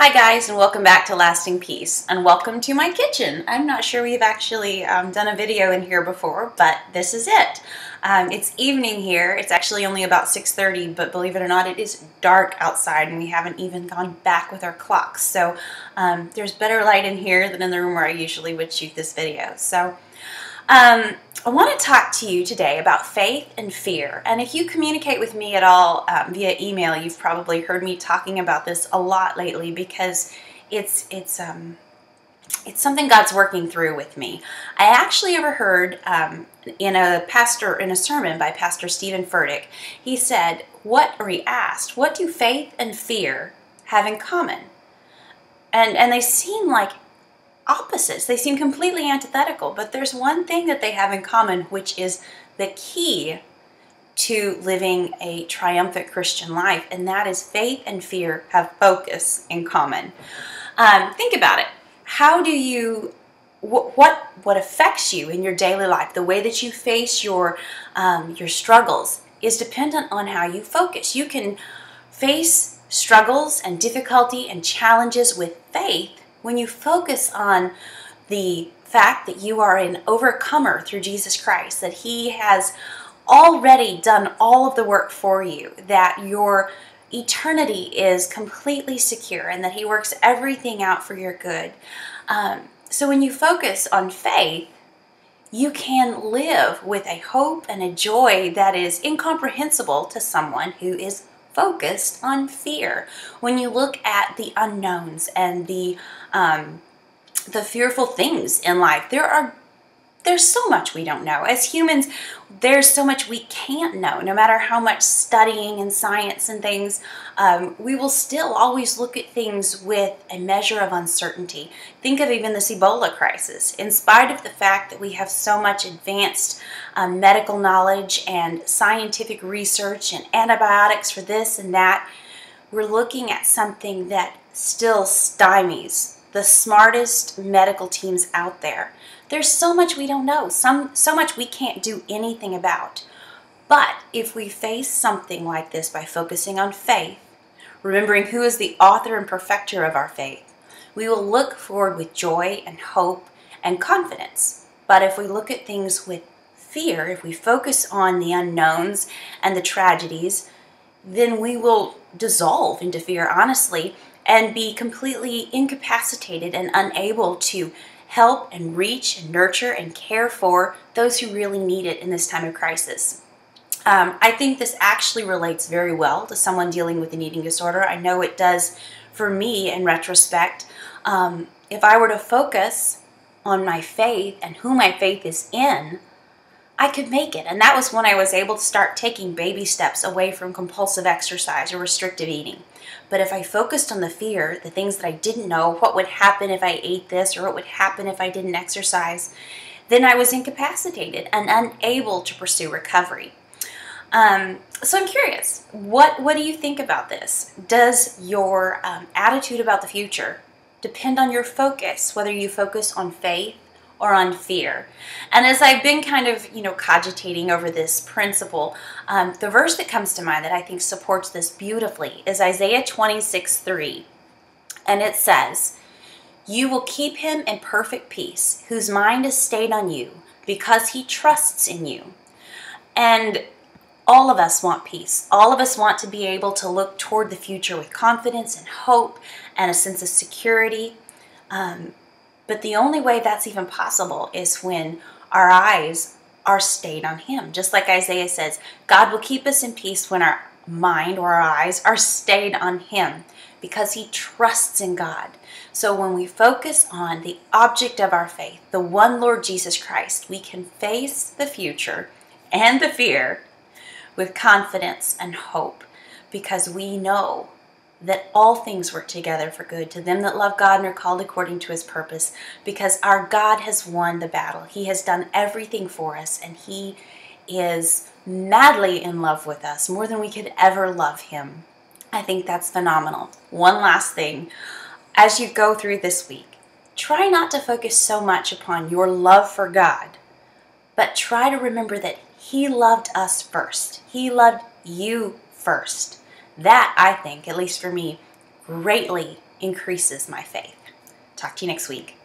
Hi guys, and welcome back to Lasting Peace, and welcome to my kitchen. I'm not sure we've actually done a video in here before, but this is it. It's evening here. It's actually only about 6:30, but believe it or not, it is dark outside and we haven't even gone back with our clocks. So there's better light in here than in the room where I usually would shoot this video. So I want to talk to you today about faith and fear. And if you communicate with me at all via email, you've probably heard me talking about this a lot lately because it's something God's working through with me. I actually overheard in a sermon by Pastor Stephen Furtick. He said, he asked, what do faith and fear have in common? And they seem like opposites. They seem completely antithetical, but there's one thing that they have in common, which is the key to living a triumphant Christian life, and that is faith and fear have focus in common. Think about it. How do you, what affects you in your daily life, the way that you face your struggles is dependent on how you focus. You can face struggles and difficulty and challenges with faith when you focus on the fact that you are an overcomer through Jesus Christ, that He has already done all of the work for you, that your eternity is completely secure, and that He works everything out for your good. So when you focus on faith, you can live with a hope and a joy that is incomprehensible to someone who is focused on fear. When you look at the unknowns and the fearful things in life, there's so much we don't know. As humans, there's so much we can't know. No matter how much studying and science and things, we will still always look at things with a measure of uncertainty. Think of even this Ebola crisis. In spite of the fact that we have so much advanced medical knowledge and scientific research and antibiotics for this and that, we're looking at something that still stymies the smartest medical teams out there. There's so much we don't know, so much we can't do anything about. But if we face something like this by focusing on faith, remembering who is the author and perfecter of our faith, we will look forward with joy and hope and confidence. But if we look at things with fear, if we focus on the unknowns and the tragedies, then we will dissolve into fear, honestly, and be completely incapacitated and unable to help and reach and nurture and care for those who really need it in this time of crisis. I think this actually relates very well to someone dealing with an eating disorder. I know it does for me in retrospect. If I were to focus on my faith and who my faith is in, I could make it. And that was when I was able to start taking baby steps away from compulsive exercise or restrictive eating. But if I focused on the fear, the things that I didn't know, what would happen if I ate this or what would happen if I didn't exercise, then I was incapacitated and unable to pursue recovery. So I'm curious, what do you think about this? Does your attitude about the future depend on your focus, whether you focus on faith or on fear? And as I've been kind of, cogitating over this principle, the verse that comes to mind that I think supports this beautifully is Isaiah 26:3. And it says, "You will keep him in perfect peace, whose mind is stayed on you, because he trusts in you." And all of us want peace. All of us want to be able to look toward the future with confidence and hope and a sense of security. But the only way that's even possible is when our eyes are stayed on Him. Just like Isaiah says, God will keep us in peace when our mind or our eyes are stayed on Him because He trusts in God. So when we focus on the object of our faith, the one Lord Jesus Christ, we can face the future and the fear with confidence and hope because we know that all things work together for good to them that love God and are called according to His purpose, because our God has won the battle. He has done everything for us, and He is madly in love with us, more than we could ever love Him. I think that's phenomenal. One last thing, as you go through this week, try not to focus so much upon your love for God, but try to remember that He loved us first. He loved you first. That, I think, at least for me, greatly increases my faith. Talk to you next week.